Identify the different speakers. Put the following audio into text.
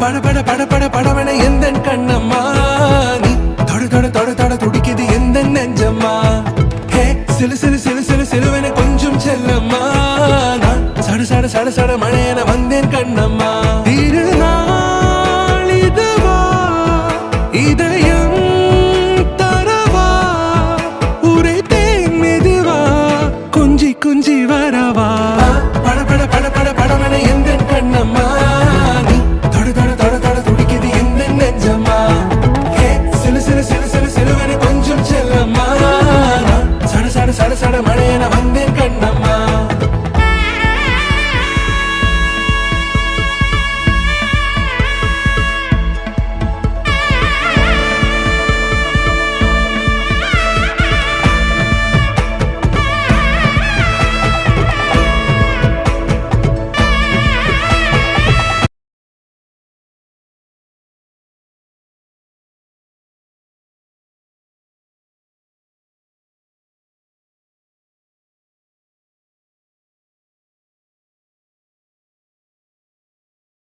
Speaker 1: பட பட பட பட படவன எந்த கண்ணம்மா நீ தொட தொட தொட தொட துடிக்குது எந்த நெஞ்சம்மா ஹே சிலு சிலு சிலு சிலு சிலுவன கொஞ்சம் செல்லம்மா நான் சட சட சட சட மழை